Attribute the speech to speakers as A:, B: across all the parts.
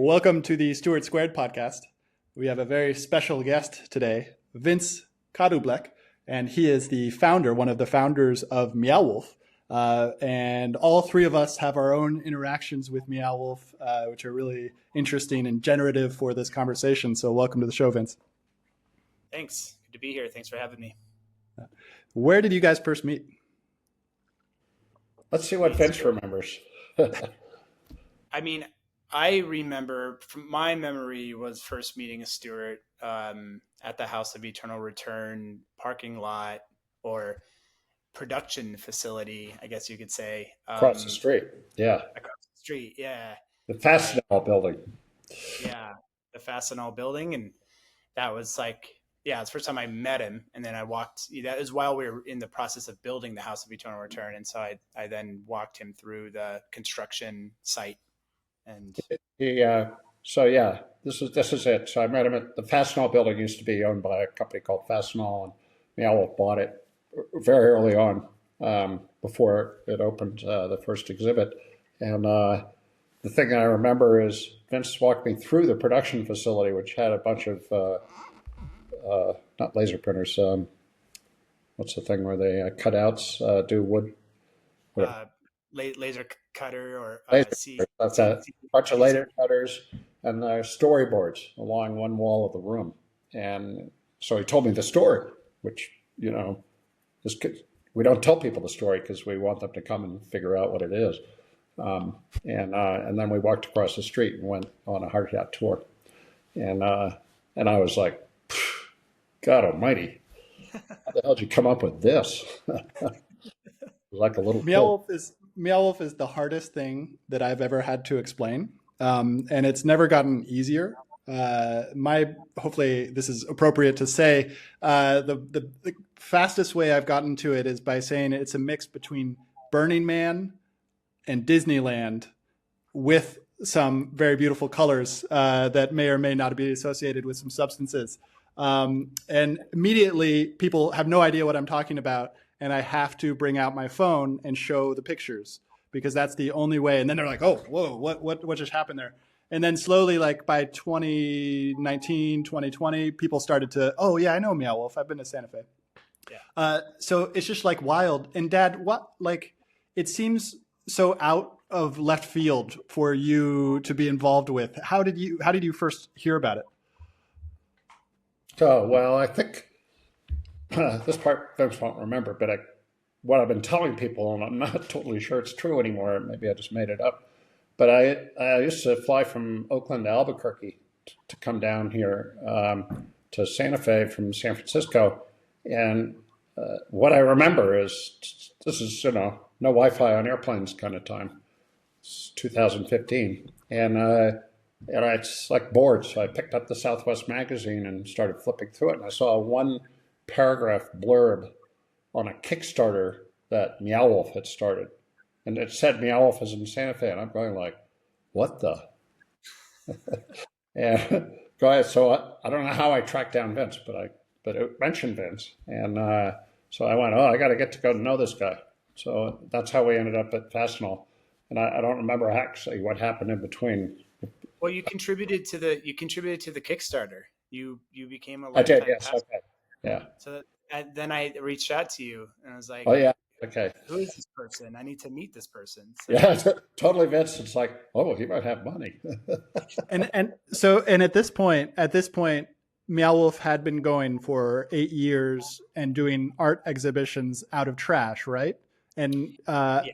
A: Welcome to the Stewart Squared podcast. We have a very special guest today, Vince Kadlubek, and he is the founder, one of the founders of Meow Wolf. And all three of us have our own interactions with Meow Wolf, which are really interesting and generative for this conversation. So welcome to the show, Vince.
B: Thanks. Good to be here. Thanks for having me.
A: Where did you guys first meet?
C: Let's see what Vince remembers.
B: I remember, from my memory, was first meeting a Stewart at the House of Eternal Return parking lot or production facility, I guess you could say.
C: Across the street. Yeah.
B: Across the street, yeah.
C: The Fastenal building.
B: Yeah, the Fastenal building. And that was it's the first time I met him. And then I walked, that was while we were in the process of building the House of Eternal Return. And so I then walked him through the construction site. And
C: this is it. So I met him at the Fastenal building. Used to be owned by a company called Fastenal, and Meow Wolf bought it very early on, before it opened the first exhibit. And the thing I remember is Vince walked me through the production facility, which had a bunch of not laser printers. What's the thing where they cutouts, do wood?
B: Laser cutter or
C: that's a bunch of laser cutters and storyboards along one wall of the room. And so he told me the story, which, we don't tell people the story because we want them to come and figure out what it is. And then we walked across the street and went on a hard hat tour. And I was like, God almighty, how the hell did you come up with this? Like a little
A: Meow Wolf is the hardest thing that I've ever had to explain, and it's never gotten easier. Hopefully this is appropriate to say. The fastest way I've gotten to it is by saying it's a mix between Burning Man and Disneyland, with some very beautiful colors that may or may not be associated with some substances. And immediately people have no idea what I'm talking about. And I have to bring out my phone and show the pictures because that's the only way. And then they're like, oh, whoa, what just happened there? And then slowly, like by 2019, 2020, people started to, oh yeah, I know Meow Wolf. I've been to Santa Fe.
B: Yeah.
A: So it's just like wild. And Dad, it seems so out of left field for you to be involved with. How did you first hear about it?
C: Oh, well, I think this part folks won't remember, but what I've been telling people, and I'm not totally sure it's true anymore, maybe I just made it up, but I used to fly from Oakland to Albuquerque to come down here to Santa Fe from San Francisco. And what I remember is this is, no Wi-Fi on airplanes kind of time. It's 2015. And I just like bored, so I picked up the Southwest magazine and started flipping through it, and I saw one paragraph blurb on a Kickstarter that Meow Wolf had started, and it said Meow Wolf is in Santa Fe, and I'm going like, what the? And guys, so I don't know how I tracked down Vince, but it mentioned Vince, and so I went, I got to get to go know this guy. So that's how we ended up at Fastenal, and I don't remember actually what happened in between.
B: Well, you contributed to the Kickstarter. You became a
C: I did,
B: lifetime
C: yes,
B: pastor.
C: okay. Yeah.
B: So then I reached out to you and I was like,
C: oh yeah, okay.
B: Who is this person? I need to meet this person. So,
C: yeah, totally, Vince. It's like, he might have money.
A: and at this point, Meow Wolf had been going for 8 years and doing art exhibitions out of trash, right? And yeah.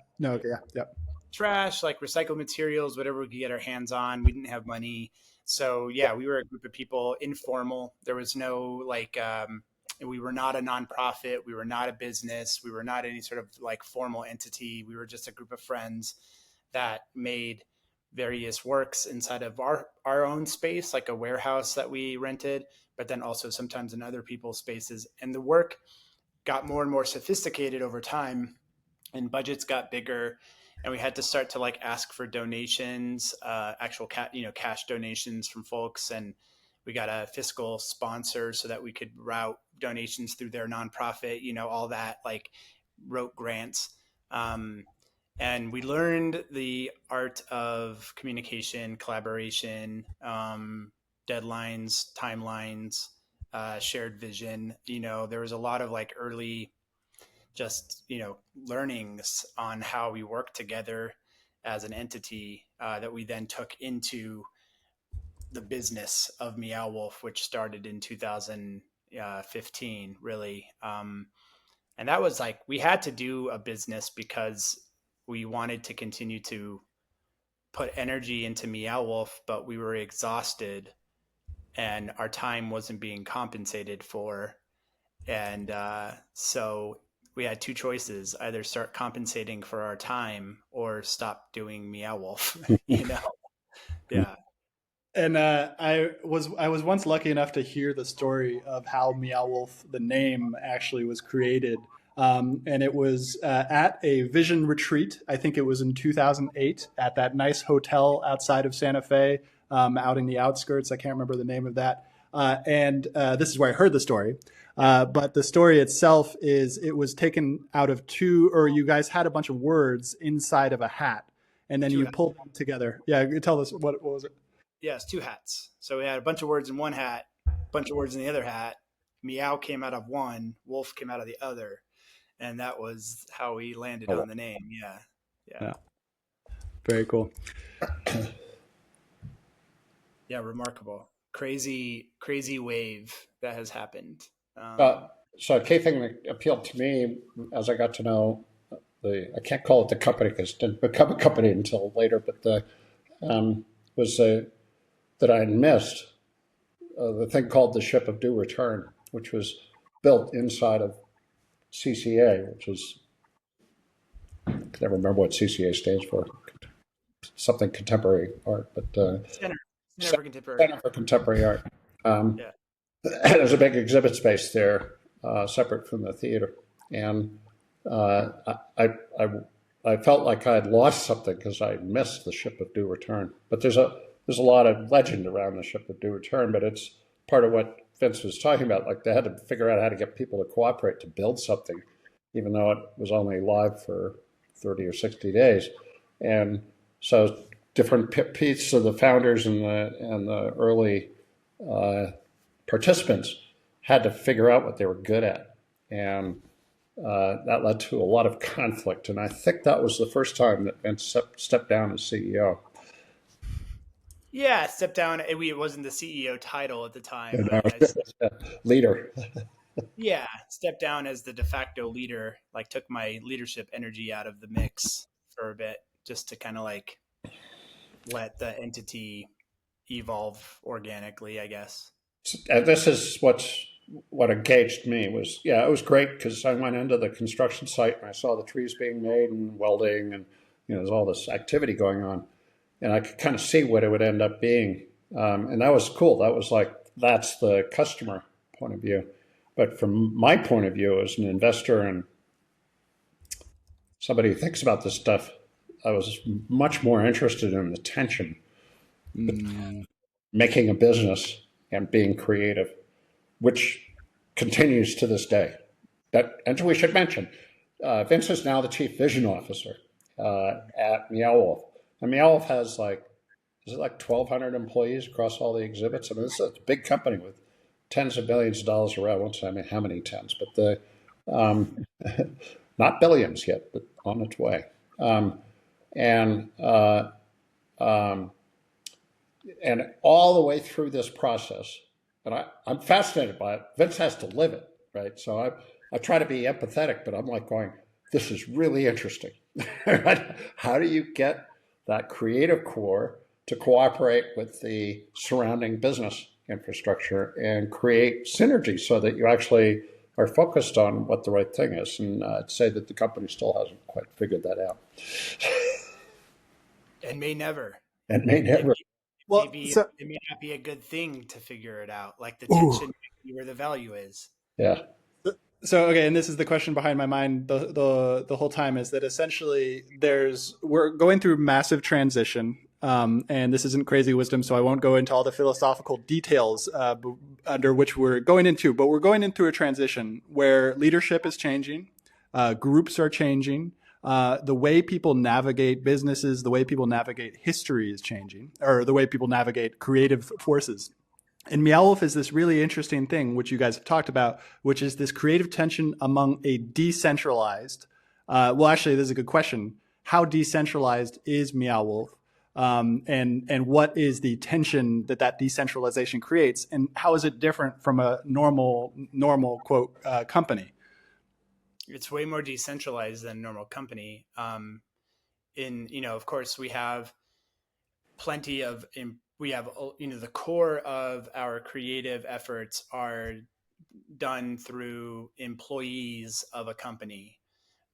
B: Trash, like recycled materials, whatever we could get our hands on. We didn't have money. So yeah, we were a group of people, informal. There was no we were not a nonprofit. We were not a business. We were not any sort of like formal entity. We were just a group of friends that made various works inside of our own space, like a warehouse that we rented, but then also sometimes in other people's spaces. And the work got more and more sophisticated over time, and budgets got bigger. And we had to start to ask for donations, actual cash donations from folks. And we got a fiscal sponsor so that we could route donations through their nonprofit, all that, wrote grants. And we learned the art of communication, collaboration, deadlines, timelines, shared vision. There was a lot of like early just learnings on how we work together as an entity that we then took into the business of Meow Wolf, which started in 2015, really. And that was like, we had to do a business because we wanted to continue to put energy into Meow Wolf, but we were exhausted and our time wasn't being compensated for. And so we had two choices: either start compensating for our time or stop doing Meow Wolf. Yeah.
A: And I was once lucky enough to hear the story of how Meow Wolf, the name, actually was created. And it was at a vision retreat. I think it was in 2008 at that nice hotel outside of Santa Fe, out in the outskirts. I can't remember the name of that. And this is where I heard the story. But the story itself is it was taken out of you guys had a bunch of words inside of a hat, and then you pulled them together. Yeah, tell us what was it?
B: Yes, two hats. So we had a bunch of words in one hat, a bunch of words in the other hat. Meow came out of one, wolf came out of the other. And that was how we landed on the name. Yeah.
A: Very cool.
B: Yeah, remarkable. Crazy wave that has happened.
C: So a key thing that appealed to me as I got to know I can't call it the company because it didn't become a company until later, but was that I had missed the thing called the Ship of Due Return, which was built inside of CCA, which is, I can never remember what CCA stands for, something contemporary art, but
B: Center for Contemporary.
C: Center for Contemporary Art.
B: Yeah.
C: There's a big exhibit space there, separate from the theater, and I felt like I had lost something because I missed the Ship of Due Return. But there's a lot of legend around the Ship of Due Return, but it's part of what Vince was talking about. Like they had to figure out how to get people to cooperate to build something, even though it was only live for 30 or 60 days. And so different pieces of the founders and the early participants had to figure out what they were good at. And that led to a lot of conflict. And I think that was the first time that Vince stepped down as CEO.
B: Yeah, stepped down. It wasn't the CEO title at the time.
C: Leader.
B: Yeah, stepped down as the de facto leader, like took my leadership energy out of the mix for a bit just to kind of like let the entity evolve organically, I guess.
C: And this is what engaged me was, it was great because I went into the construction site and I saw the trees being made and welding and, there's all this activity going on. And I could kind of see what it would end up being. And that was cool. That was like, that's the customer point of view. But from my point of view as an investor and somebody who thinks about this stuff, I was much more interested in the tension between making a business and being creative, which continues to this day. And we should mention, Vince is now the chief vision officer at Meow Wolf. And Meow Wolf has is it like 1,200 employees across all the exhibits? I mean, it's a big company with tens of billions of dollars around. I won't say how many tens, but not billions yet, but on its way. And all the way through this process, and I'm fascinated by it. Vince has to live it, right? So I try to be empathetic, but I'm like going, this is really interesting. How do you get that creative core to cooperate with the surrounding business infrastructure and create synergy so that you actually are focused on what the right thing is? And I'd say that the company still hasn't quite figured that out.
B: And may never.
C: And may never.
B: It may not be a good thing to figure it out. Like the tension where the value is.
C: Yeah.
A: So, okay, and this is the question behind my mind the whole time is that essentially we're going through massive transition, and this isn't crazy wisdom, so I won't go into all the philosophical details under which we're going into, but we're going into a transition where leadership is changing, groups are changing, the way people navigate businesses, the way people navigate history is changing, or the way people navigate creative forces. And Meow Wolf is this really interesting thing, which you guys have talked about, which is this creative tension among a decentralized. Well, actually, this is a good question. How decentralized is Meow Wolf? And what is the tension that decentralization creates? And how is it different from a normal quote company?
B: It's way more decentralized than a normal company. Of course, we have plenty of the core of our creative efforts are done through employees of a company,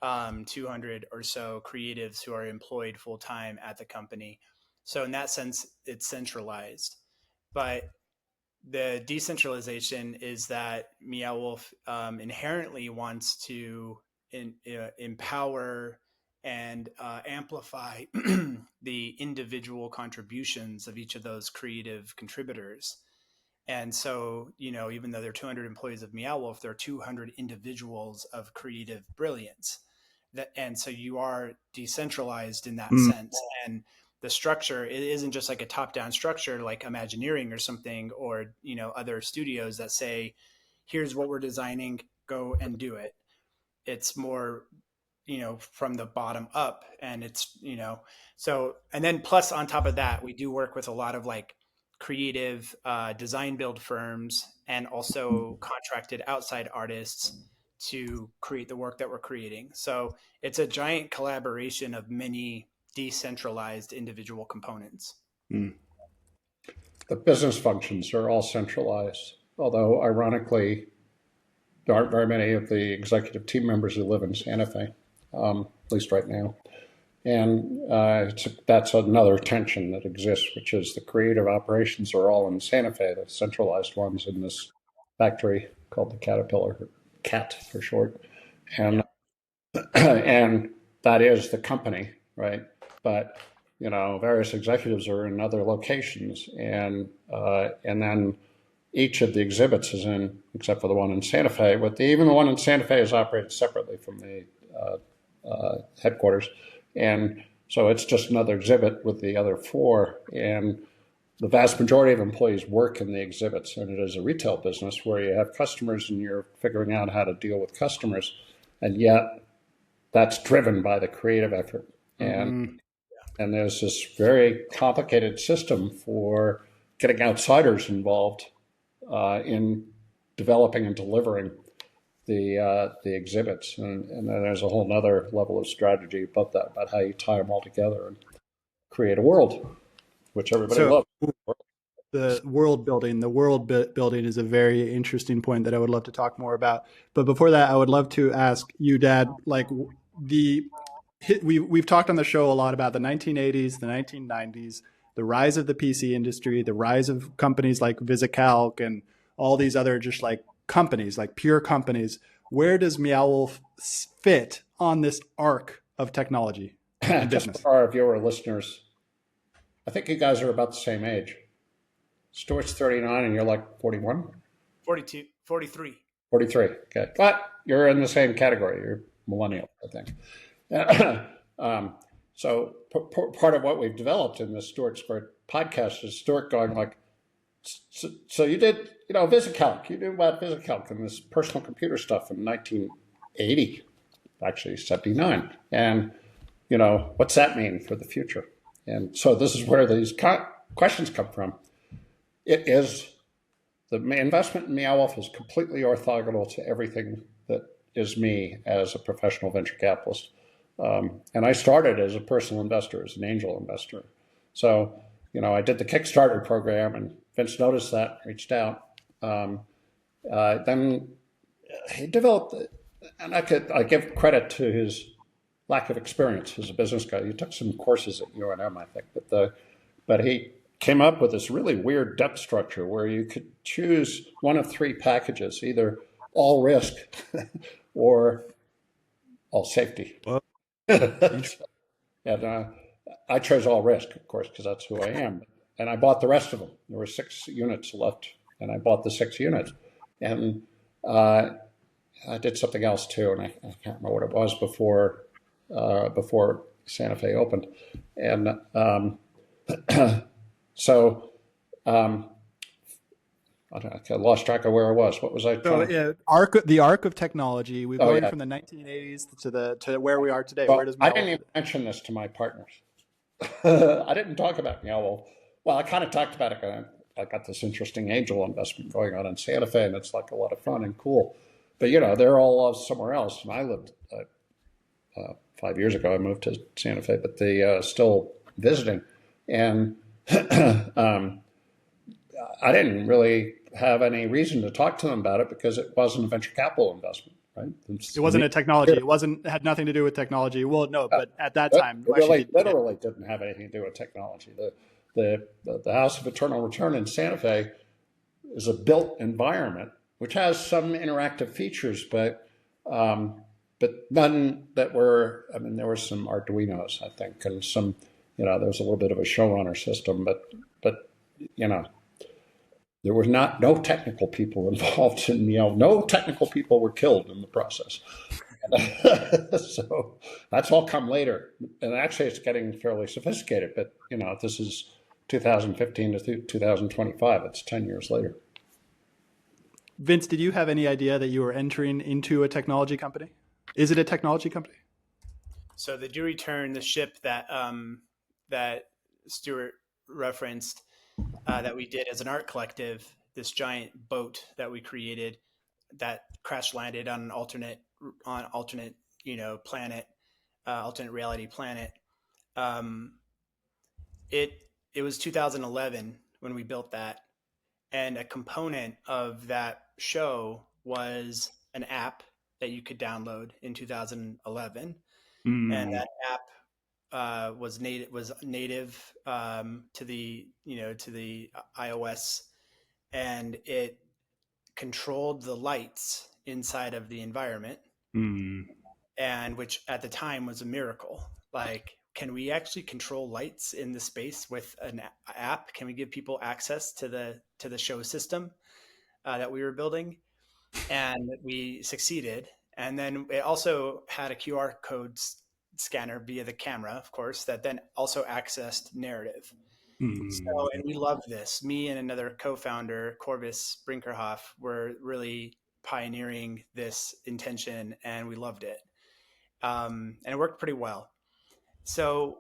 B: 200 or so creatives who are employed full time at the company. So in that sense, it's centralized. But the decentralization is that Meow Wolf inherently wants to empower and amplify the individual contributions of each of those creative contributors. And so, even though there are 200 employees of Meow Wolf, there are 200 individuals of creative brilliance. And so you are decentralized in that sense. And the structure, it isn't just like a top-down structure like Imagineering or something, or, other studios that say, here's what we're designing, go and do it. It's more from the bottom up, and it's so, and then plus on top of that, we do work with a lot of like creative design build firms and also contracted outside artists to create the work that we're creating. So it's a giant collaboration of many decentralized individual components.
C: The business functions are all centralized, although ironically there aren't very many of the executive team members who live in Santa Fe, at least right now. And that's another tension that exists, which is the creative operations are all in Santa Fe, the centralized ones in this factory called the Caterpillar, or CAT for short. And and that is the company, right? But various executives are in other locations, and then each of the exhibits is in, except for the one in Santa Fe. But even the one in Santa Fe is operated separately from the headquarters. And so it's just another exhibit with the other four. And the vast majority of employees work in the exhibits. And it is a retail business where you have customers and you're figuring out how to deal with customers. And yet that's driven by the creative effort. And there's this very complicated system for getting outsiders involved in developing and delivering the exhibits, and then there's a whole nother level of strategy about that, about how you tie them all together and create a world, which everybody loves.
A: The world building is a very interesting point that I would love to talk more about. But before that, I would love to ask you, Dad, like we've talked on the show a lot about the 1980s, the 1990s, the rise of the PC industry, the rise of companies like VisiCalc and all these other just like companies, like pure companies. Where does Meow Wolf fit on this arc of technology and business?
C: Just for our viewer listeners, I think you guys are about the same age. Stewart's 39 and you're like 41?
B: 42, 43.
C: 43, okay. But you're in the same category. You're millennial, I think. So part of what we've developed in the Stewart Squared podcast is Stewart going like, so you did, VisiCalc. You knew about VisiCalc and this personal computer stuff in 1980, actually 79. And, what's that mean for the future? And so this is where these questions come from. It is, the investment in Meow Wolf is completely orthogonal to everything that is me as a professional venture capitalist. And I started as a personal investor, as an angel investor. So, I did the Kickstarter program and Vince noticed that, reached out. Then he developed, and I give credit to his lack of experience as a business guy. He took some courses at UNM, I think, but he came up with this really weird debt structure where you could choose one of three packages, either all risk or all safety. And I chose all risk, of course, because that's who I am. And I bought the rest of them. There were 6 units left, and I bought the 6 units. And I did something else too, and I can't remember what it was before before Santa Fe opened. And so I lost track of where I was. What was I
A: So
C: trying to...
A: the arc of technology, we're
C: Oh,
A: going
C: yeah.
A: from the 1980s to where we are today. Where
C: Well,
A: does
C: I
A: Meow
C: didn't
A: Wolf
C: even
A: fit?
C: mention this to my partners. I didn't talk about Meow Wolf. Well, I kind of talked about it. I got this interesting angel investment going on in Santa Fe, and it's like a lot of fun and cool. But, they're all somewhere else. And I lived 5 years ago. I moved to Santa Fe, but they still visiting. And um, I didn't really have any reason to talk to them about it because it wasn't a venture capital investment, right?
A: It wasn't a technology. It had nothing to do with technology. Well, no, but at that time,
C: It
A: actually,
C: literally didn't have anything to do with technology. The House of Eternal Return in Santa Fe is a built environment which has some interactive features, but none that were. I mean, there were some Arduinos, I think, and some. There was a little bit of a showrunner system, but you know, there were no technical people involved in no technical people were killed in the process. So that's all come later, and actually it's getting fairly sophisticated. But this is 2015 to 2025. It's 10 years later.
A: Vince, did you have any idea that you were entering into a technology company? Is it a technology company?
B: So the Do Return, the ship that that Stewart referenced, that we did as an art collective, this giant boat that we created that crash landed on an alternate planet, alternate reality planet. Um, it it was 2011 when we built that, and a component of that show was an app that you could download in 2011, and
A: Mm.
B: that app was native to the iOS, and it controlled the lights inside of the environment,
A: Mm.
B: and which at the time was a miracle. Like, can we actually control lights in the space with an app? Can we give people access to the show system that we were building? And we succeeded. And then it also had a QR code scanner via the camera, of course, that then also accessed narrative.
A: Mm.
B: So, and we loved this. Me and another co-founder, Corvus Brinkerhoff, were really pioneering this intention, and we loved it. And it worked pretty well. So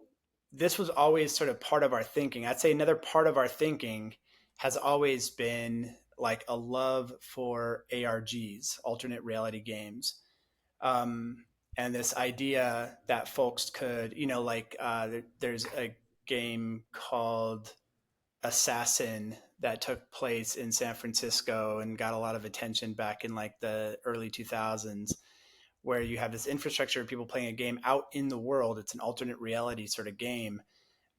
B: this was always sort of part of our thinking. I'd say another part of our thinking has always been like a love for ARGs, alternate reality games. And this idea that folks could, there's a game called Assassin that took place in San Francisco and got a lot of attention back in like the early 2000s, where you have this infrastructure of people playing a game out in the world. It's an alternate reality sort of game.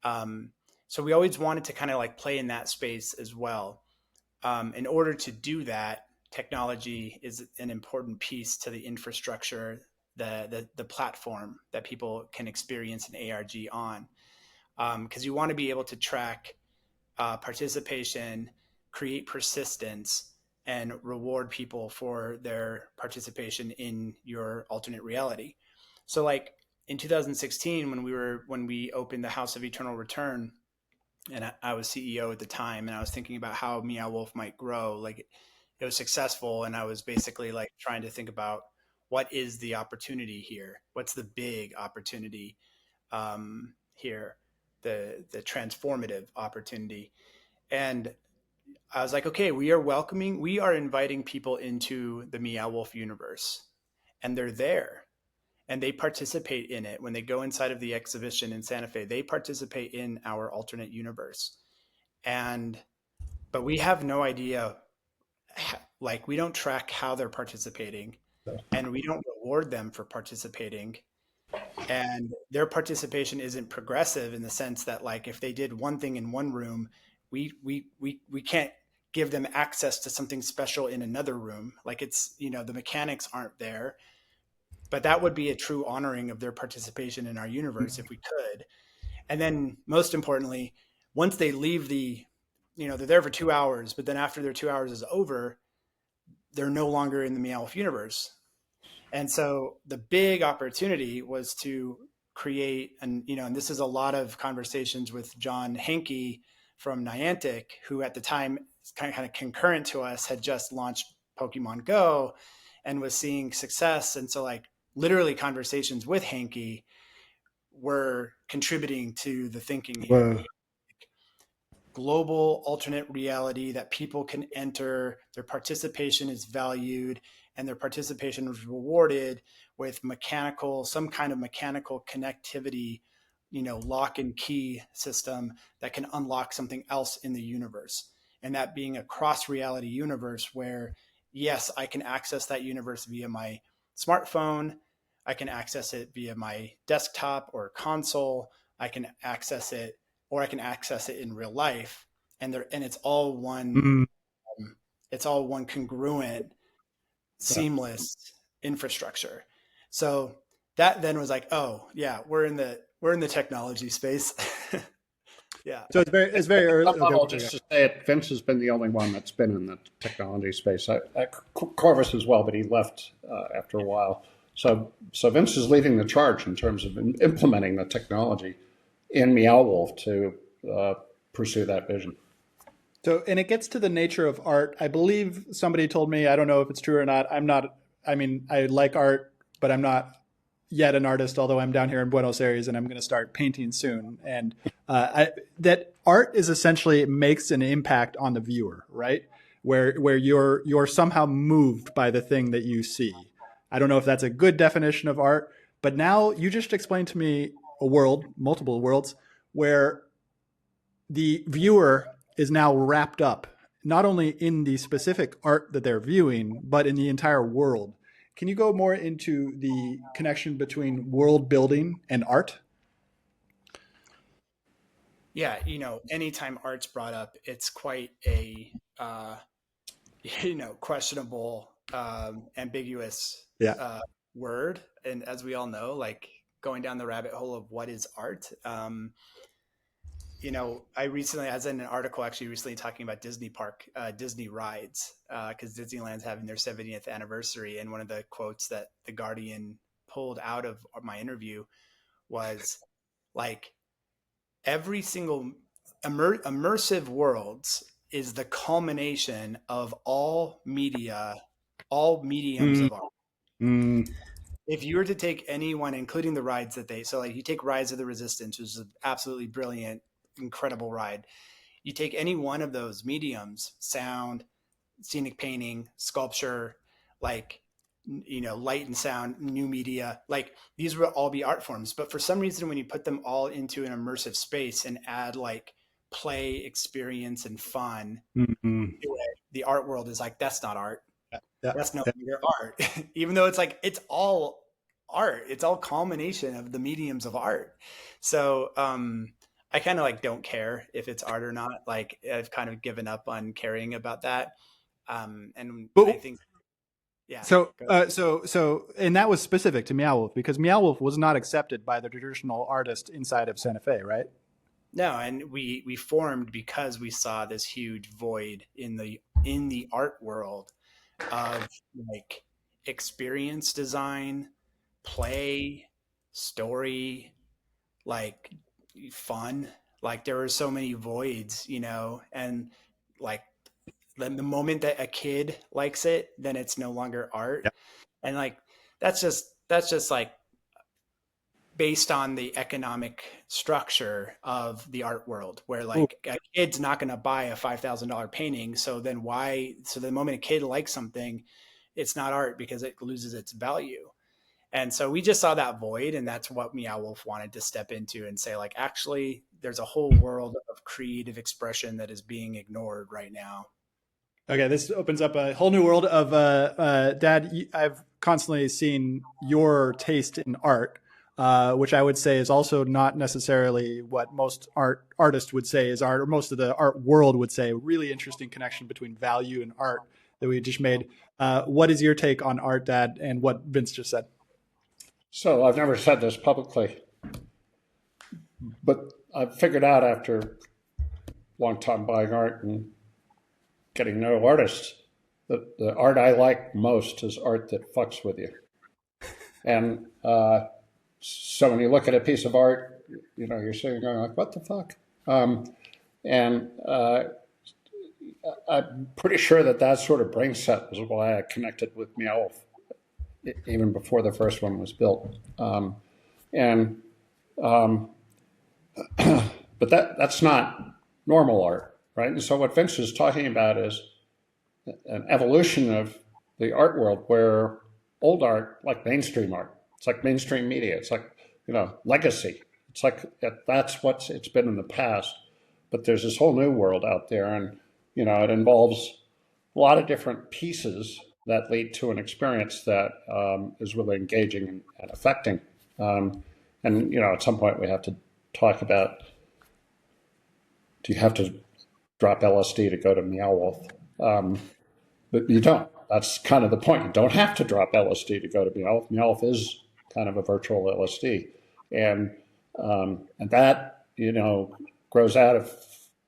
B: So we always wanted to kind of like play in that space as well. In order to do that, technology is an important piece to the infrastructure, the platform that people can experience an ARG on, because you want to be able to track participation, create persistence, and reward people for their participation in your alternate reality. So, like in 2016, when we opened the House of Eternal Return, and I was CEO at the time, and I was thinking about how Meow Wolf might grow. Like it was successful, and I was basically like trying to think about what is the opportunity here? What's the big opportunity here? The transformative opportunity. And I was like, okay, we are inviting people into the Meow Wolf universe, and they're there and they participate in it. When they go inside of the exhibition in Santa Fe, they participate in our alternate universe. But we have no idea, like, we don't track how they're participating, and we don't reward them for participating. And their participation isn't progressive in the sense that, like, if they did one thing in one room, we can't give them access to something special in another room. Like, it's, the mechanics aren't there, but that would be a true honoring of their participation in our universe if we could. And then most importantly, once they leave they're there for 2 hours, but then after their 2 hours is over, they're no longer in the Meow Wolf universe. And so the big opportunity was to create, and and this is a lot of conversations with John Henke from Niantic, who at the time, kind of concurrent to us, had just launched Pokemon Go and was seeing success. And so like literally conversations with Henke were contributing to the thinking here.
A: Whoa.
B: Global alternate reality that people can enter, their participation is valued, and their participation is rewarded with some kind of mechanical connectivity, lock and key system that can unlock something else in the universe. And that being a cross reality universe where, yes, I can access that universe via my smartphone. I can access it via my desktop or console. I can access it in real life, and it's all one.
A: Mm.
B: It's all one congruent, seamless infrastructure. So that then was like, oh yeah, we're in the technology space. Yeah.
A: So it's very early.
C: Level, just to say it, Vince has been the only one that's been in the technology space. Corvus as well, but he left after a while. So Vince is leading the charge in terms of implementing the technology in Meow Wolf to pursue that vision.
A: So, and it gets to the nature of art. I believe somebody told me, I don't know if it's true or not. I like art, but I'm not yet an artist, although I'm down here in Buenos Aires and I'm going to start painting soon. And that art is essentially makes an impact on the viewer, right? Where you're somehow moved by the thing that you see. I don't know if that's a good definition of art, but now you just explained to me a world, multiple worlds, where the viewer is now wrapped up, not only in the specific art that they're viewing, but in the entire world. Can you go more into the connection between world building and art?
B: Yeah, anytime art's brought up, it's quite a questionable, ambiguous word. And as we all know, like going down the rabbit hole of what is art. I recently, as in an article actually recently talking about Disney rides, because Disneyland's having their 70th anniversary. And one of the quotes that The Guardian pulled out of my interview was like, every single immersive worlds is the culmination of all media, all mediums of art.
A: Mm.
B: If you were to take anyone, including the rides you take Rise of the Resistance, which is an absolutely brilliant, incredible ride. You take any one of those mediums, sound, scenic painting, sculpture, light and sound, new media, like these will all be art forms. But for some reason, when you put them all into an immersive space and add like play, experience, and fun,
A: Mm-hmm.
B: the art world is like, that's not art.
A: Yeah.
B: That's no longer art. Even though it's like, it's all art. It's all culmination of the mediums of art. So, I kind of like don't care if it's art or not. Like I've kind of given up on caring about that. And I think, yeah.
A: So, and that was specific to Meow Wolf because Meow Wolf was not accepted by the traditional artist inside of Santa Fe, right?
B: No, and we formed because we saw this huge void in the art world of like experience design, play, story, like fun. Like there were so many voids, and like the moment that a kid likes it, then it's no longer art.
A: Yeah.
B: And like that's just like based on the economic structure of the art world, where like a kid's not going to buy a $5,000 painting. So the moment a kid likes something, it's not art because it loses its value. And so we just saw that void, and that's what Meow Wolf wanted to step into and say, like, actually, there's a whole world of creative expression that is being ignored right now.
A: Okay, this opens up a whole new world of Dad. I've constantly seen your taste in art, which I would say is also not necessarily what most artists would say is art, or most of the art world would say. Really interesting connection between value and art that we just made. What is your take on art, Dad, and what Vince just said?
C: So I've never said this publicly, but I've figured out after a long time buying art and getting to know artists that the art I like most is art that fucks with you. And so when you look at a piece of art, you're sitting there going like, what the fuck? And I'm pretty sure that sort of brain set was why I connected with Meow Wolf even before the first one was built. And but that's not normal art, right? And so what Vince is talking about is an evolution of the art world where old art, like mainstream art, it's like mainstream media, it's like, legacy. It's like that's what it's been in the past, but there's this whole new world out there, and it involves a lot of different pieces that lead to an experience that is really engaging and affecting. And at some point we have to talk about, do you have to drop LSD to go to Meow Wolf? But you don't. That's kind of the point. You don't have to drop LSD to go to Meow Wolf. Meow Wolf is kind of a virtual LSD, and that grows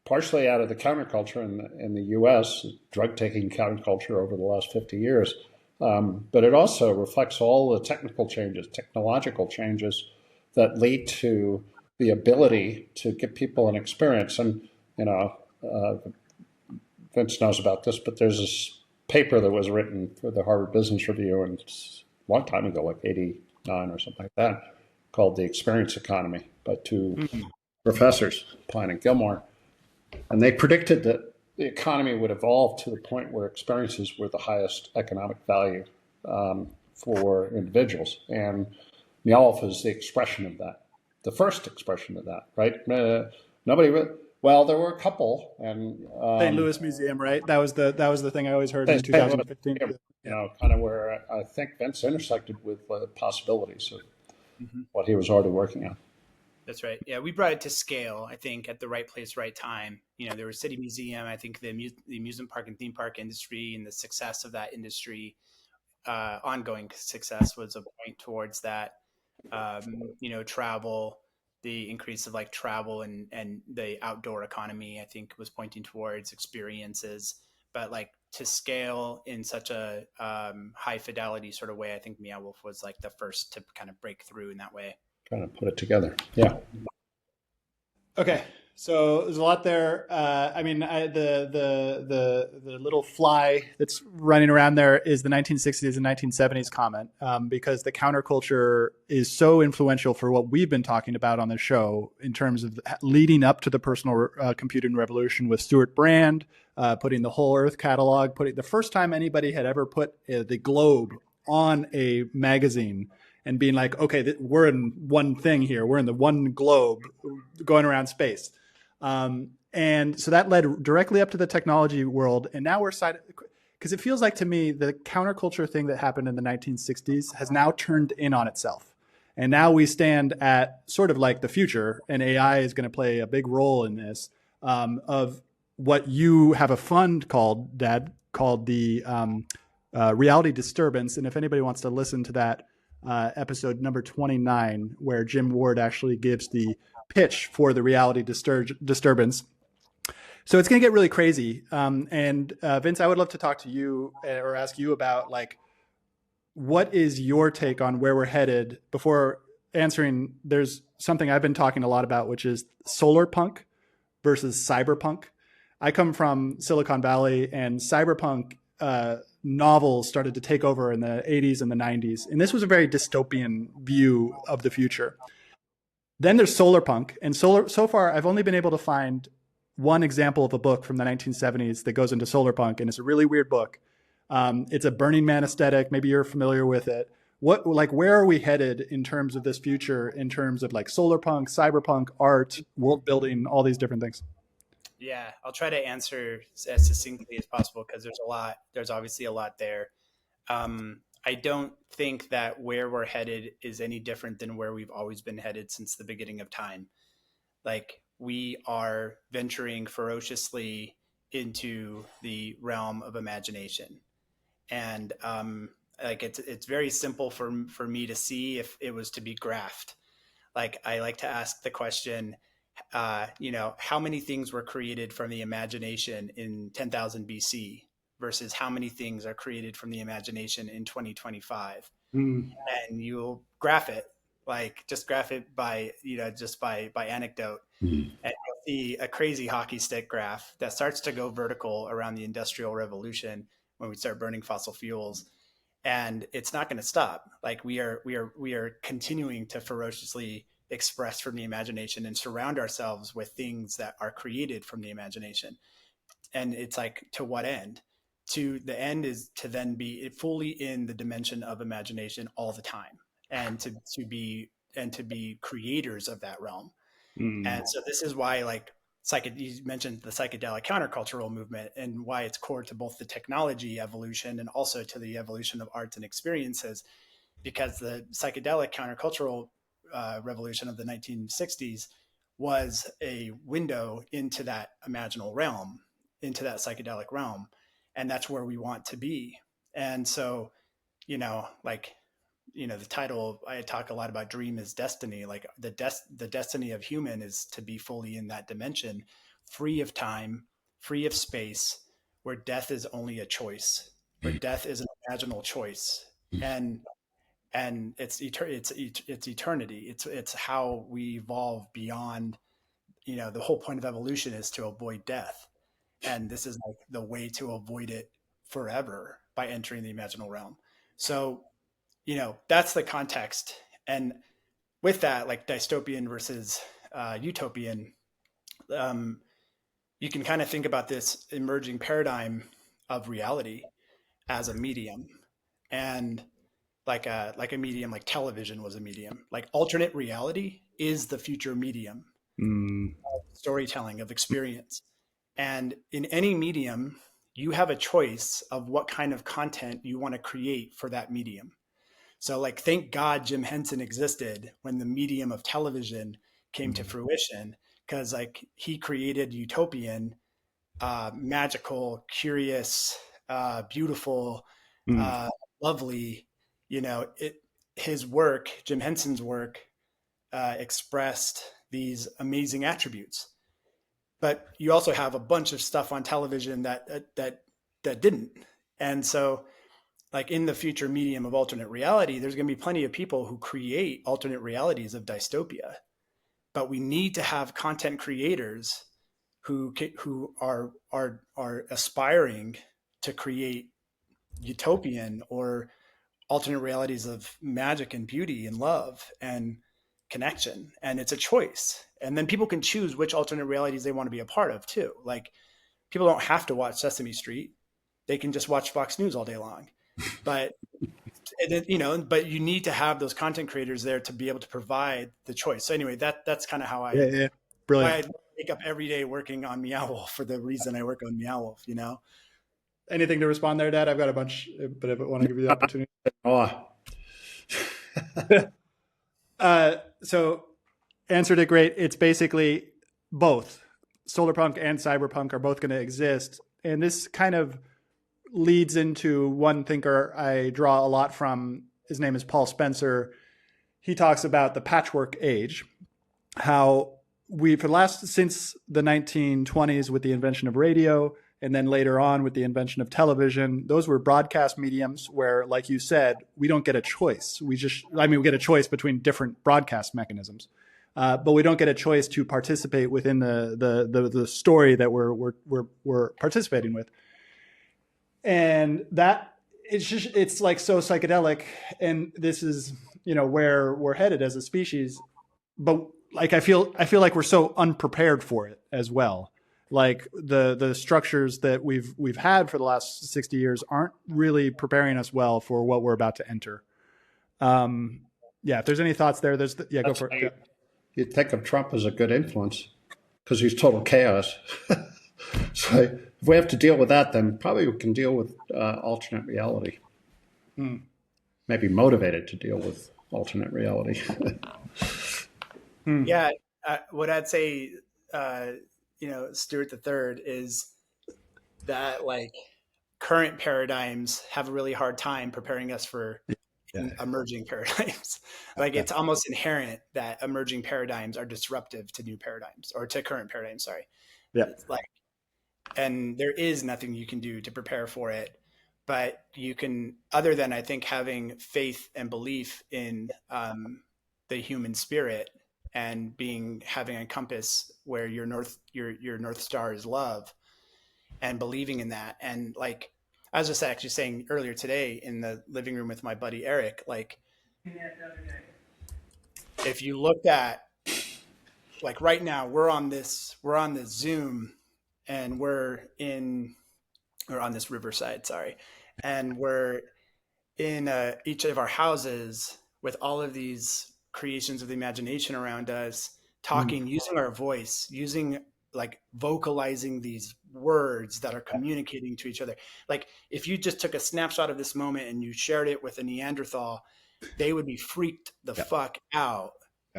C: partially out of the counterculture in the U.S., drug taking counterculture over the last 50 years. But it also reflects all the technological changes that lead to the ability to give people an experience. And Vince knows about this, but there's this paper that was written for the Harvard Business Review, and it's a long time ago, like 89 or something like that, called The Experience Economy by two professors, Pine and Gilmore. And they predicted that the economy would evolve to the point where experiences were the highest economic value for individuals. And Meow Wolf is the expression of that, the first expression of that, right? Well, there were a couple, and
A: St. Louis Museum, right? That was the thing I always heard in 2015.
C: Kind of where I think Vince intersected with possibilities of what he was already working on.
B: That's right. Yeah, we brought it to scale, I think, at the right place, right time. There was City Museum. I think the amusement park and theme park industry and the success of that industry, ongoing success, was a point towards that. Travel, the increase of travel and the outdoor economy, I think, was pointing towards experiences. But to scale in such a high fidelity sort of way, I think Meow Wolf was the first to kind of break through in that way.
C: Trying to put it together. Yeah.
A: Okay. So there's a lot there. The little fly that's running around there is the 1960s and 1970s comment, because the counterculture is so influential for what we've been talking about on the show in terms of leading up to the personal computing revolution with Stewart Brand, putting the whole Earth catalog, putting the first time anybody had ever put the globe on a magazine and being like, okay, we're in one thing here. We're in the one globe going around space. And so that led directly up to the technology world. And now because it feels like to me, the counterculture thing that happened in the 1960s has now turned in on itself. And now we stand at sort of like the future, and AI is going to play a big role in this, of what you have a fund called, Dad, called the Reality Disturbance. And if anybody wants to listen to that, episode number 29, where Jim Ward actually gives the pitch for the reality disturbance. So it's going to get really crazy. And Vince, I would love to talk to you or ask you about what is your take on where we're headed? Before answering, there's something I've been talking a lot about, which is solarpunk versus cyberpunk. I come from Silicon Valley, and cyberpunk novels started to take over in the 80s and the 90s. And this was a very dystopian view of the future. Then there's solarpunk. And so far, I've only been able to find one example of a book from the 1970s that goes into solarpunk. And it's a really weird book. It's a Burning Man aesthetic. Maybe you're familiar with it. Where are we headed in terms of this future, in terms of solarpunk, cyberpunk, art, world building, all these different things?
B: Yeah, I'll try to answer as succinctly as possible, because there's a lot. There's obviously a lot there. I don't think that where we're headed is any different than where we've always been headed since the beginning of time. We are venturing ferociously into the realm of imagination, and it's very simple for me to see if it was to be graphed. I like to ask the question, how many things were created from the imagination in 10,000 BC versus how many things are created from the imagination in 2025?
A: Mm.
B: and you'll graph it, like just graph it by, just by anecdote.
C: Mm.
B: And you'll see a crazy hockey stick graph that starts to go vertical around the Industrial Revolution when we start burning fossil fuels. And it's not going to stop. Like we are continuing to ferociously express from the imagination and surround ourselves with things that are created from the imagination. And it's like, to what end? To the end is to then be fully in the dimension of imagination all the time, and to be creators of that realm.
A: Mm.
B: And so this is why, like, you mentioned the psychedelic countercultural movement, and why it's core to both the technology evolution and also to the evolution of arts and experiences, because the psychedelic countercultural revolution of the 1960s was a window into that imaginal realm, into that psychedelic realm. And that's where we want to be. And so, like, the title, I talk a lot about dream is destiny. Like the destiny of human is to be fully in that dimension, free of time, free of space, where death is only a choice, where death is an imaginal choice. And it's eternity. It's how we evolve beyond, the whole point of evolution is to avoid death. And this is like the way to avoid it forever, by entering the imaginal realm. So, that's the context. And with that, like dystopian versus utopian, um, you can kind of think about this emerging paradigm of reality as a medium. And like a medium, like television was a medium, like alternate reality is the future medium
A: Mm.
B: of storytelling, of experience. And in any medium, you have a choice of what kind of content you want to create for that medium. So, like, thank God Jim Henson existed when the medium of television came to fruition, because like he created utopian, magical, curious, beautiful,
A: Mm.
B: uh, lovely. His work, Jim Henson's work, expressed these amazing attributes. But you also have a bunch of stuff on television that didn't. And so, like, in the future medium of alternate reality, there's going to be plenty of people who create alternate realities of dystopia. But we need to have content creators who are aspiring to create utopian or alternate realities of magic and beauty and love and connection. And it's a choice. And then people can choose which alternate realities they want to be a part of too. Like, people don't have to watch Sesame Street. They can just watch Fox News all day long. But but you need to have those content creators there to be able to provide the choice. So anyway, that's kind of how
A: Yeah, yeah. Brilliant.
B: I wake up every day working on Meow Wolf, for the reason I work on Meow Wolf.
A: Anything to respond there, Dad? I've got a bunch, but I want to give you the opportunity.
C: Oh,
A: So answered it great. It's basically both solarpunk and cyberpunk are both going to exist. And this kind of leads into one thinker I draw a lot from. His name is Paul Spencer. He talks about the patchwork age, how since the 1920s with the invention of radio, and then later on with the invention of television, those were broadcast mediums where, like you said, we don't get a choice. We get a choice between different broadcast mechanisms, but we don't get a choice to participate within the story that we're participating with. And that it's like so psychedelic, and this is where we're headed as a species. But like I feel like we're so unprepared for it as well. Like the structures that we've had for the last 60 years aren't really preparing us well for what we're about to enter. Yeah, if there's any thoughts there, go for it. Yeah.
C: You'd think of Trump as a good influence because he's total chaos. So if we have to deal with that, then probably we can deal with alternate reality. Maybe motivated to deal with alternate reality.
B: Yeah, what I'd say, Stewart the Third, is that, like, current paradigms have a really hard time preparing us for emerging paradigms. Like, it's almost inherent that emerging paradigms are disruptive to new paradigms, or to current paradigms. Sorry.
A: Yeah.
B: It's like, and there is nothing you can do to prepare for it, but you can, other than I think having faith and belief in the human spirit and having a compass where your north star is love, and believing in that. And like I was just actually saying earlier today in the living room with my buddy Eric, like if you looked at, like right now we're on this Zoom, and we're on this Riverside, sorry, and we're in each of our houses with all of these creations of the imagination around us, talking, using our voice, using like vocalizing these words that are communicating to each other. Like if you just took a snapshot of this moment and you shared it with a Neanderthal, they would be freaked the fuck out,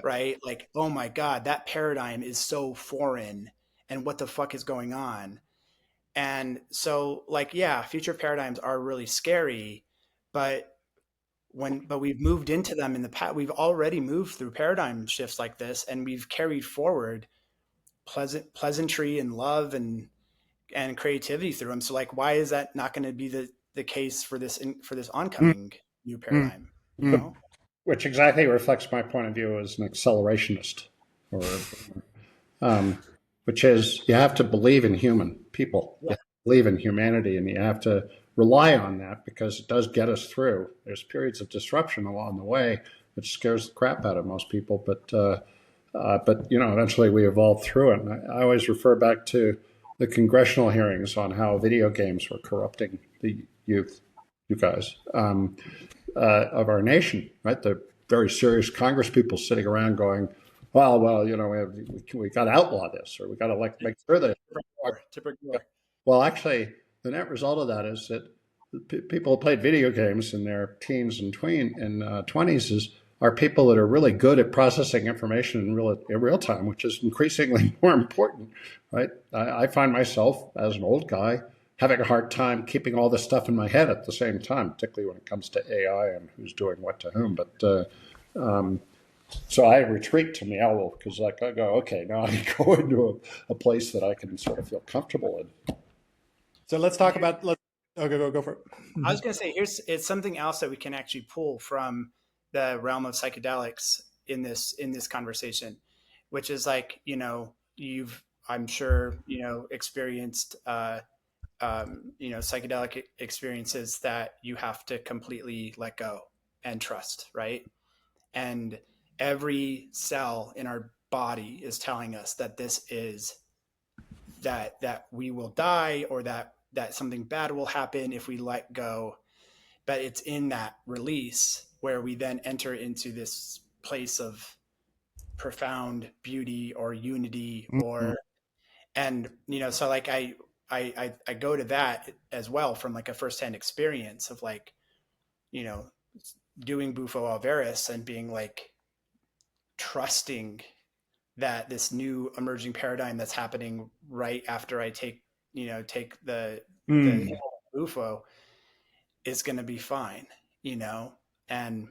B: right? Like, oh my God, that paradigm is so foreign, and what the fuck is going on? And so like, yeah, future paradigms are really scary, but we've moved into them in the past. We've already moved through paradigm shifts like this, and we've carried forward pleasantry and love and creativity through them. So like, why is that not going to be the case for this oncoming new paradigm? You know?
C: Which exactly reflects my point of view as an accelerationist, or which is you have to believe in human people, you have to believe in humanity, and you have to rely on that because it does get us through. There's periods of disruption along the way, which scares the crap out of most people, but you know, eventually we evolve through it. And I always refer back to the congressional hearings on how video games were corrupting the youth, you guys, of our nation, right? The very serious Congress people sitting around going, well, you know, we got to outlaw this, or we got to like make sure that. Well, actually, the net result of that is that people who played video games in their teens and 20s are people that are really good at processing information in real time, which is increasingly more important, right? I find myself, as an old guy, having a hard time keeping all this stuff in my head at the same time, particularly when it comes to AI and who's doing what to whom. But so I retreat to Meow Wolf because, like, I go, okay, now I go into a place that I can sort of feel comfortable in.
B: So let's talk about. Go for it. I was going to say, it's something else that we can actually pull from the realm of psychedelics in this conversation, which is like, you know, I'm sure, you know, experienced, you know, psychedelic experiences that you have to completely let go and trust, right? And every cell in our body is telling us that this is that we will die, or that something bad will happen if we let go. But it's in that release where we then enter into this place of profound beauty or unity, or and you know, so like I go to that as well from like a firsthand experience of like, you know, doing Bufo Alvarez and being like trusting that this new emerging paradigm that's happening right after I take the Bufo is going to be fine, you know? And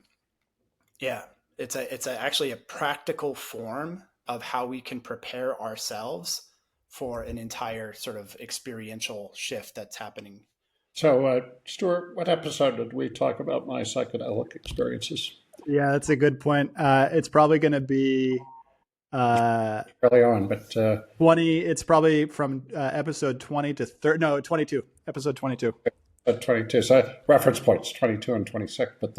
B: yeah, it's actually a practical form of how we can prepare ourselves for an entire sort of experiential shift that's happening.
C: So, Stewart, what episode did we talk about my psychedelic experiences?
A: Yeah, that's a good point. It's probably going to be
C: early on, but
A: 20. It's probably from episode 20 to 30. No, 22. Episode 22.
C: 22. So reference points 22 and 26. But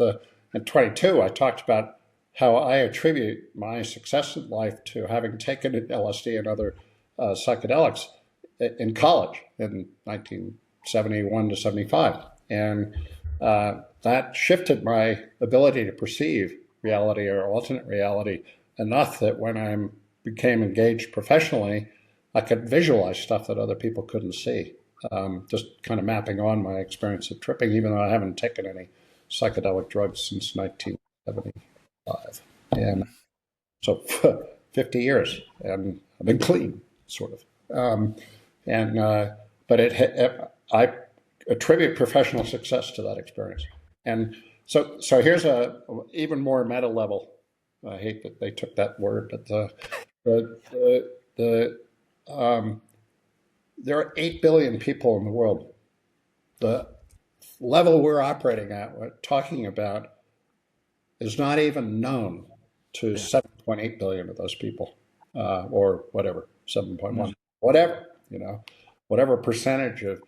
C: in 22, I talked about how I attribute my success in life to having taken LSD and other psychedelics in college in 1971 to 75, and that shifted my ability to perceive reality or alternate reality enough that when I became engaged professionally, I could visualize stuff that other people couldn't see. Just kind of mapping on my experience of tripping, even though I haven't taken any psychedelic drugs since 1975. And so 50 years, and I've been clean, sort of. But I attribute professional success to that experience. And so here's a even more meta level. I hate that they took that word, but there are 8 billion people in the world. The level we're operating at, we're talking about, is not even known to 7.8 billion of those people, or whatever, 7.1, whatever, whatever percentage of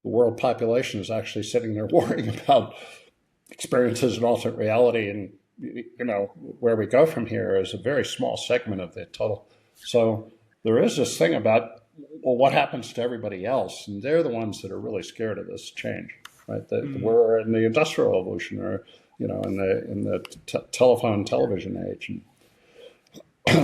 C: the world population is actually sitting there worrying about experiences in alternate reality. And, where we go from here is a very small segment of the total. So there is this thing about, well, what happens to everybody else? And they're the ones that are really scared of this change, right? We're in the industrial evolution, or, in the telephone television age.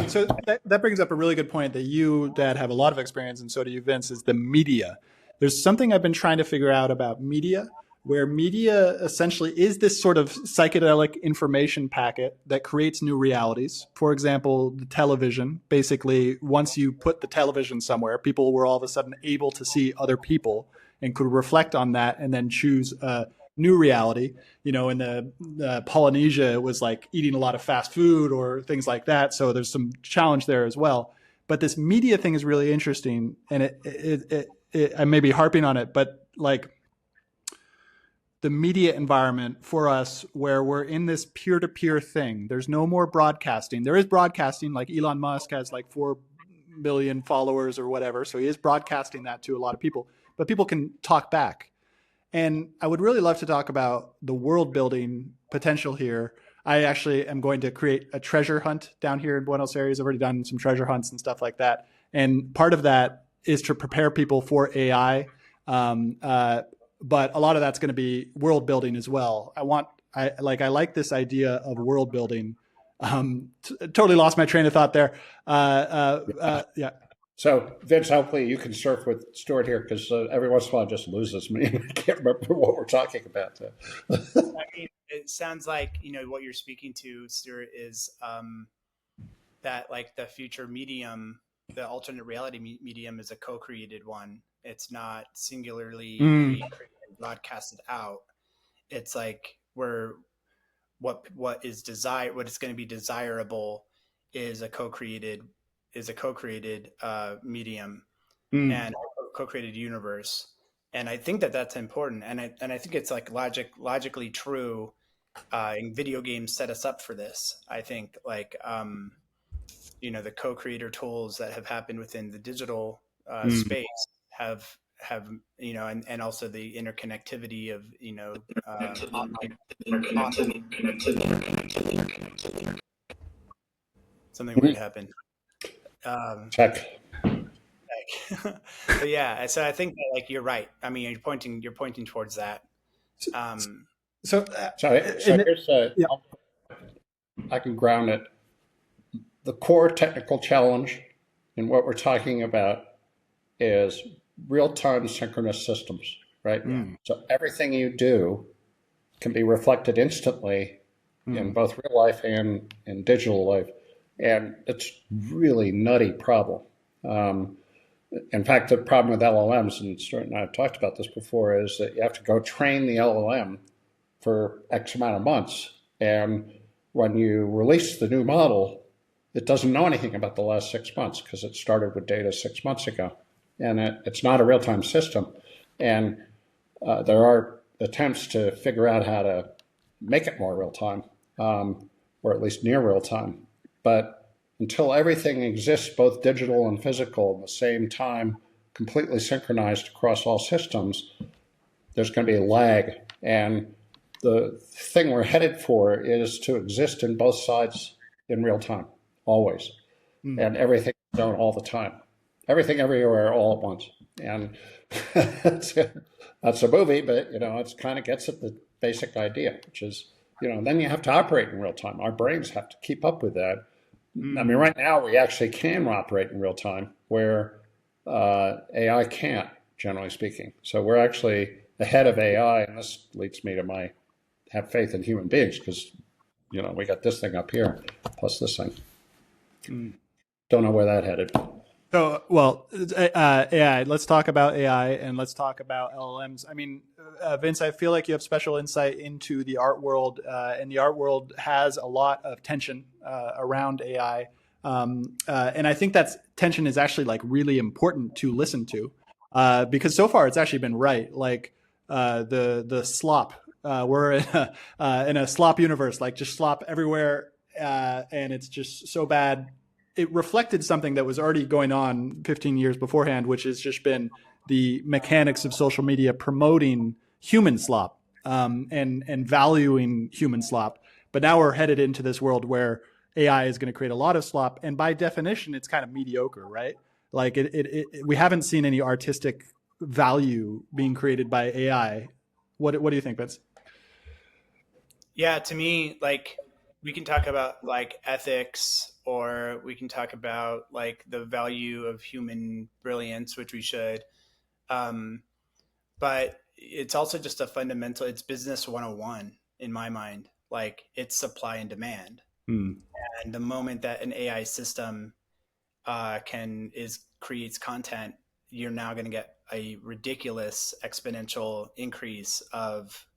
A: So that brings up a really good point that you, Dad, have a lot of experience, and so do you, Vince, is the media. There's something I've been trying to figure out about media, where media essentially is this sort of psychedelic information packet that creates new realities. For example, the television. Basically, once you put the television somewhere, people were all of a sudden able to see other people and could reflect on that and then choose a new reality. In the Polynesia, it was like eating a lot of fast food or things like that. So there's some challenge there as well. But this media thing is really interesting, and I may be harping on it, but like, the media environment for us, where we're in this peer-to-peer thing. There's no more broadcasting. There is broadcasting, like Elon Musk has like 4 billion followers or whatever. So he is broadcasting that to a lot of people, but people can talk back. And I would really love to talk about the world building potential here. I actually am going to create a treasure hunt down here in Buenos Aires. I've already done some treasure hunts and stuff like that. And part of that is to prepare people for AI. But a lot of that's going to be world building as well. I like this idea of world building. Totally lost my train of thought there. Yeah.
C: So, Vince, hopefully you can surf with Stewart here, because every once in a while I just loses me. I can't remember what we're talking about.
B: It sounds like, what you're speaking to, Stewart, is that like the future medium, the alternate reality medium, is a co-created one. It's not singularly broadcasted out. It's like what is going to be desirable is a co-created medium and a co-created universe. And I think that that's important. And I think it's like logically true. And video games set us up for this. I think like, the co-creator tools that have happened within the digital space have and also the interconnectivity of something weird happened.
C: Check.
B: But yeah, so I think that, like, you're right. I mean, you're pointing towards that.
A: So
C: here's I can ground it. The core technical challenge in what we're talking about is real-time synchronous systems, right? So everything you do can be reflected instantly in both real life and in digital life. And it's really nutty problem. In fact, the problem with LLMs, and Stuart and I have talked about this before, is that you have to go train the LLM for X amount of months. And when you release the new model, it doesn't know anything about the last 6 months because it started with data 6 months ago. And it's not a real-time system. And there are attempts to figure out how to make it more real-time, or at least near real-time. But until everything exists, both digital and physical, at the same time, completely synchronized across all systems, there's going to be a lag. And the thing we're headed for is to exist in both sides in real time, always. And everything is known all the time. Everything everywhere all at once. And that's a movie, but it kind of gets at the basic idea, which is, then you have to operate in real time. Our brains have to keep up with that. I mean, right now we actually can operate in real time where AI can't, generally speaking. So we're actually ahead of AI, and this leads me to have faith in human beings, because we got this thing up here plus this thing. Don't know where that headed.
A: So, well, AI, let's talk about AI and let's talk about LLMs. I mean, Vince, I feel like you have special insight into the art world, and the art world has a lot of tension around AI. And I think that tension is actually like really important to listen to, because so far it's actually been right. Like the slop. We're in a slop universe, like just slop everywhere, and it's just so bad. It reflected something that was already going on 15 years beforehand, which has just been the mechanics of social media promoting human slop, and valuing human slop. But now we're headed into this world where AI is going to create a lot of slop, and by definition, it's kind of mediocre, right? Like we haven't seen any artistic value being created by AI. What do you think, Vince?
B: Yeah, to me, like we can talk about like ethics, or we can talk about like the value of human brilliance, which we should. Um, but it's also just a fundamental, it's business 101 in my mind. Like it's supply and demand.
A: Hmm.
B: And the moment that an AI system can is creates content, you're now going to get a ridiculous exponential increase of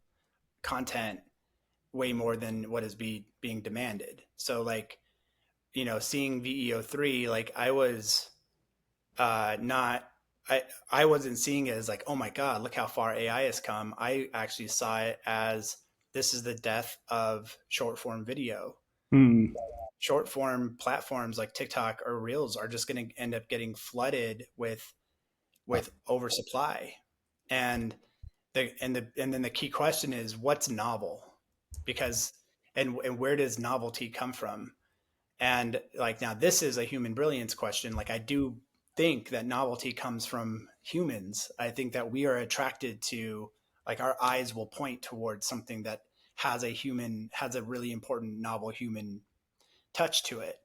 B: content, way more than what is being demanded. So like, seeing VEO3, like I was not I wasn't seeing it as like, oh my God, look how far AI has come. I actually saw it as this is the death of short form video.
A: Hmm.
B: Short form platforms like TikTok or Reels are just going to end up getting flooded with oversupply. And and then the key question is what's novel? Because and where does novelty come from? And like now this is a human brilliance question. Like I do think that novelty comes from humans. I think that we are attracted to, like our eyes will point towards something that has a really important novel human touch to it.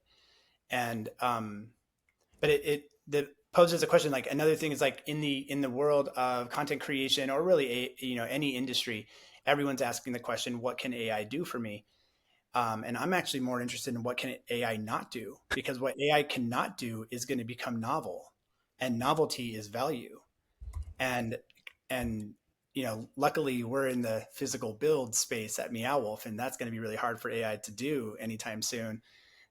B: And but it the poses a question. Like another thing is like in the world of content creation, or really any industry, everyone's asking the question, what can AI do for me? And I'm actually more interested in what can AI not do, because what AI cannot do is going to become novel, and novelty is value. And luckily we're in the physical build space at Meow Wolf, and that's going to be really hard for AI to do anytime soon.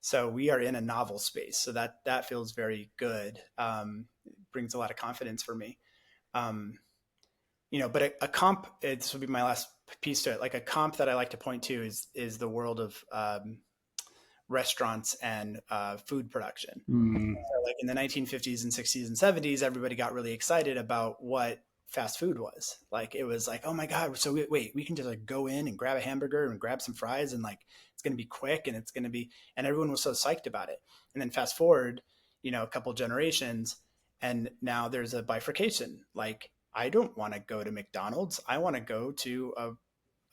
B: So we are in a novel space, so that feels very good. Brings a lot of confidence for me. Um, but a comp, this will be my last piece to it. Like a comp that I like to point to is the world of restaurants and food production.
A: Hmm.
B: So like in the 1950s and 60s and 70s, everybody got really excited about what fast food was. Like it was like, oh my God, so wait, we can just like go in and grab a hamburger and grab some fries, and like it's going to be quick, and it's going to be, and everyone was so psyched about it. And then fast forward, a couple generations, and now there's a bifurcation. Like I don't want to go to McDonald's. I want to go to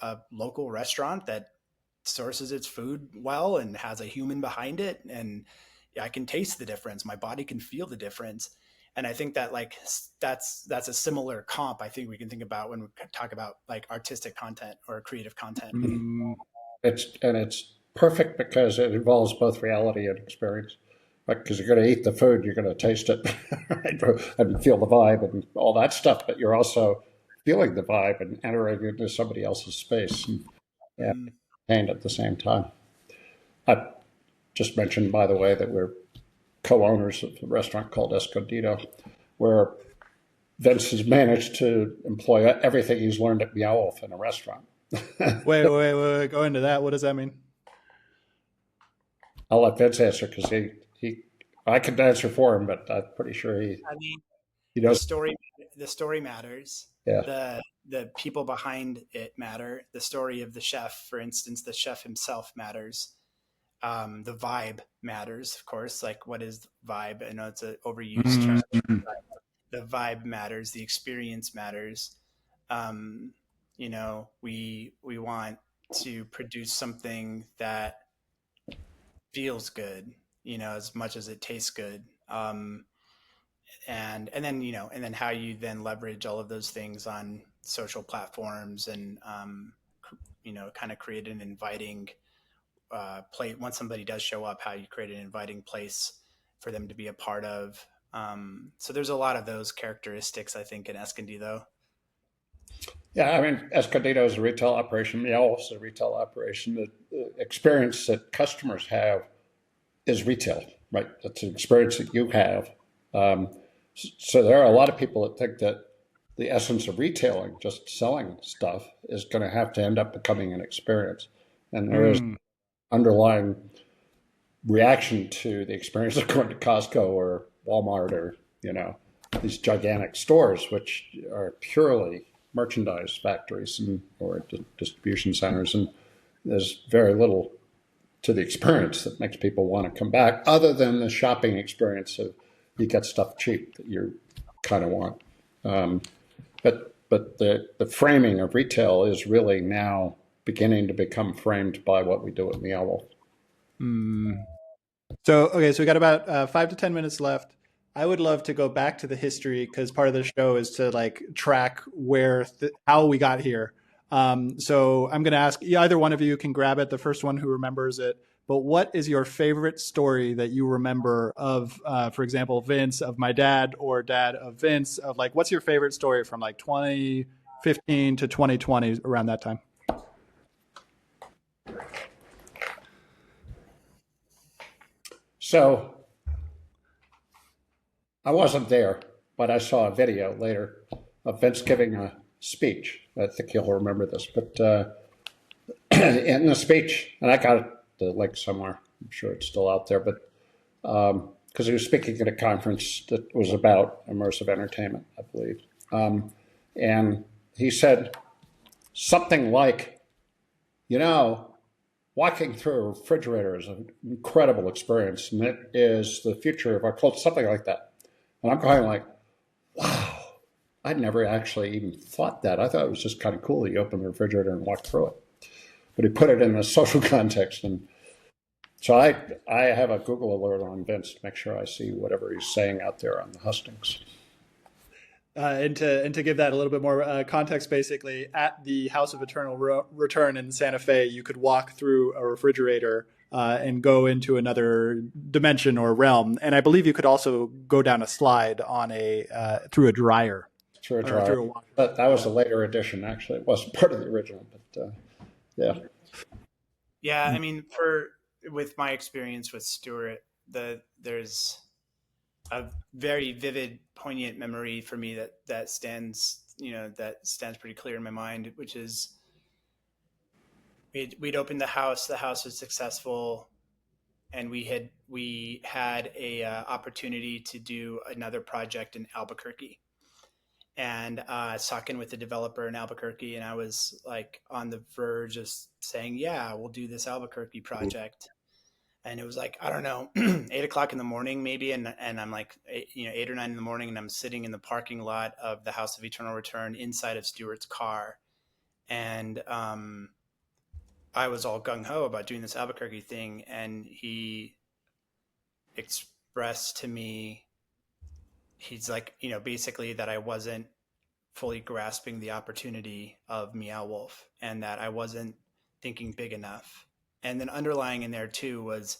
B: a local restaurant that sources its food well and has a human behind it, and I can taste the difference. My body can feel the difference. And I think that like that's a similar comp I think we can think about when we talk about like artistic content or creative content.
A: Hmm.
C: It's perfect because it involves both reality and experience. Right? Because you're going to eat the food, you're going to taste it, right? And feel the vibe and all that stuff. But you're also feeling the vibe and entering into somebody else's space and
B: Mm.
C: pain at the same time. I just mentioned, by the way, that we're co-owners of a restaurant called Escondido, where Vince has managed to employ everything he's learned at Meow Wolf in a restaurant.
A: Wait, go into that. What does that mean?
C: I'll let Vince answer because I can answer for him, but I'm pretty sure
B: I mean,
C: he
B: the
C: knows.
B: story matters.
C: Yeah.
B: The people behind it matter. The story of the chef, for instance, the chef himself matters. The vibe matters, of course. Like, what is vibe? I know it's an overused term.
A: Mm-hmm.
B: The vibe matters. The experience matters. Um, we want to produce something that feels good, as much as it tastes good. And then how you then leverage all of those things on social platforms, and kind of create an inviting play once somebody does show up, how you create an inviting place for them to be a part of. So there's a lot of those characteristics, I think, in Escondido.
C: Yeah, I mean, Escondido is a retail operation. Meow Wolf is a retail operation. The experience that customers have is retail, right? That's an experience that you have. So there are a lot of people that think that the essence of retailing, just selling stuff, is going to have to end up becoming an experience. And there is
A: Mm.
C: underlying reaction to the experience of going to Costco or Walmart or, these gigantic stores, which are purely merchandise factories or distribution centers. And there's very little to the experience that makes people want to come back, other than the shopping experience of you get stuff cheap that you kind of want. But the framing of retail is really now beginning to become framed by what we do at Meow Wolf.
A: Mm. So, okay, so we got about 5 to 10 minutes left. I would love to go back to the history because part of the show is to like track how we got here. So I'm going to ask either one of you can grab it, the first one who remembers it. But what is your favorite story that you remember of, for example, Vince, of my dad, or dad of Vince, of like, what's your favorite story from like 2015 to 2020, around that time?
C: So I wasn't there, but I saw a video later of Vince giving a speech. I think you'll remember this, but in the speech, and I got the link somewhere. I'm sure it's still out there, but because he was speaking at a conference that was about immersive entertainment, I believe, and he said something like, walking through a refrigerator is an incredible experience, and it is the future of our culture, something like that. And I'm going like, wow, I'd never actually even thought that. I thought it was just kind of cool that you open the refrigerator and walk through it. But he put it in a social context. And so I have a Google alert on Vince to make sure I see whatever he's saying out there on the hustings.
A: And to give that a little bit more context, basically, at the House of Eternal Return in Santa Fe, you could walk through a refrigerator and go into another dimension or realm. And I believe you could also go down a slide on through a dryer.
C: Through a dryer. But that was a later edition, actually. It wasn't part of the original, but yeah.
B: Yeah, I mean, with my experience with Stewart, there's a very vivid, poignant memory for me that stands pretty clear in my mind, which is we'd opened the house was successful, and we had a opportunity to do another project in Albuquerque. And I was talking with the developer in Albuquerque, and I was like on the verge of saying, yeah, we'll do this Albuquerque project. And it was like, I don't know, 8 o'clock in the morning maybe. And I'm like, 8 or 9 in the morning, and I'm sitting in the parking lot of the House of Eternal Return inside of Stewart's car. And I was all gung ho about doing this Albuquerque thing. And he expressed to me, he's like, basically that I wasn't fully grasping the opportunity of Meow Wolf, and that I wasn't thinking big enough. And then underlying in there too was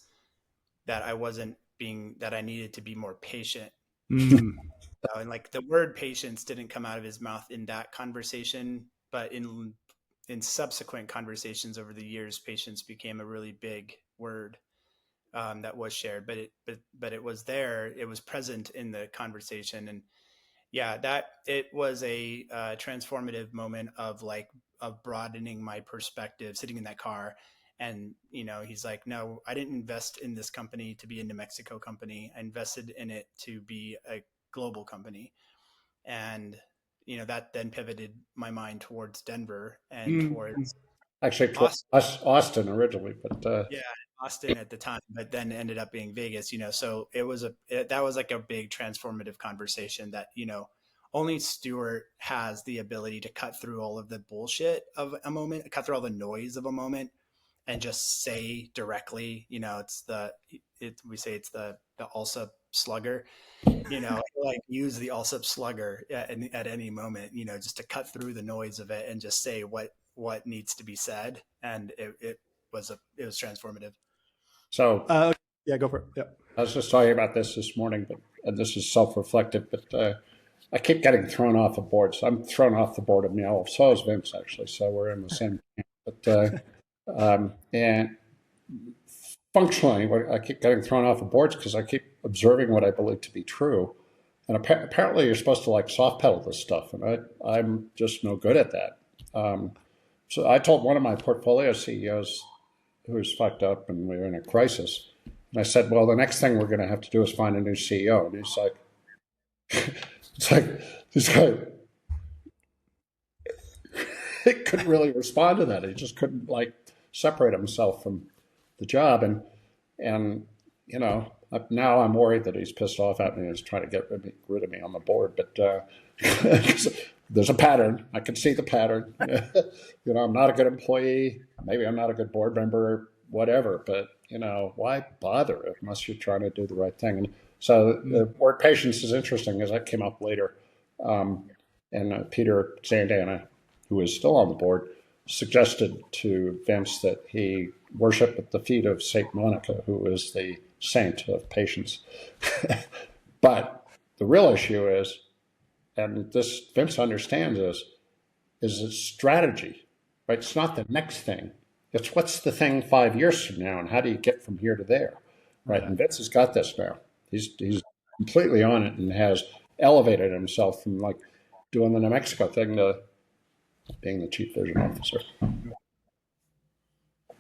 B: that that I needed to be more patient. And like the word patience didn't come out of his mouth in that conversation, but in subsequent conversations over the years, patience became a really big word that was shared. But it was there. It was present in the conversation. And yeah, that it was a transformative moment of broadening my perspective, sitting in that car. And, he's like, no, I didn't invest in this company to be a New Mexico company. I invested in it to be a global company. And, that then pivoted my mind towards Denver and towards
C: actually Austin originally, but
B: yeah, Austin at the time, but then ended up being Vegas, so that was like a big transformative conversation that, only Stewart has the ability to cut through all of the bullshit of a moment, cut through all the noise of a moment, and just say directly, we say it's the Alsop slugger, like use the Alsop slugger at any moment, just to cut through the noise of it and just say what needs to be said. And it was transformative.
C: So
A: yeah, go for it. Yeah.
C: I was just talking about this morning, but this is self-reflective, but I keep getting thrown off of boards. I'm thrown off the board of Meow Wolf. So is Vince, actually. So we're in the same camp. But and functionally, I keep getting thrown off of boards because I keep observing what I believe to be true, And apparently you're supposed to like soft pedal this stuff. And I'm just no good at that. So I told one of my portfolio CEOs who was fucked up and we were in a crisis. And I said, well, the next thing we're going to have to do is find a new CEO. And he's like, it's like, this guy, he couldn't really respond to that. He just couldn't like separate himself from the job. And you know, now I'm worried that he's pissed off at me and is trying to get rid of me on the board. But there's a pattern. I can see the pattern. You know, I'm not a good employee. Maybe I'm not a good board member, whatever. But, you know, why bother unless you're trying to do the right thing? And so the word patience is interesting because that came up later. And Peter Zandana, who is still on the board, suggested to Vince that he worship at the feet of Saint Monica, who is the saint of patience. But the real issue is, and this Vince understands this, is a strategy, right? It's not the next thing. It's what's the thing 5 years from now and how do you get from here to there, right? And Vince has got this now. He's completely on it and has elevated himself from like doing the New Mexico thing to being the chief vision officer.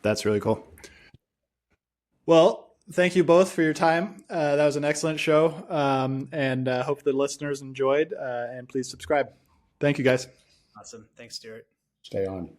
A: That's really cool. Well, thank you both for your time. That was an excellent show. And hope the listeners enjoyed. And please subscribe. Thank you, guys.
B: Awesome. Thanks, Stewart.
C: Stay on.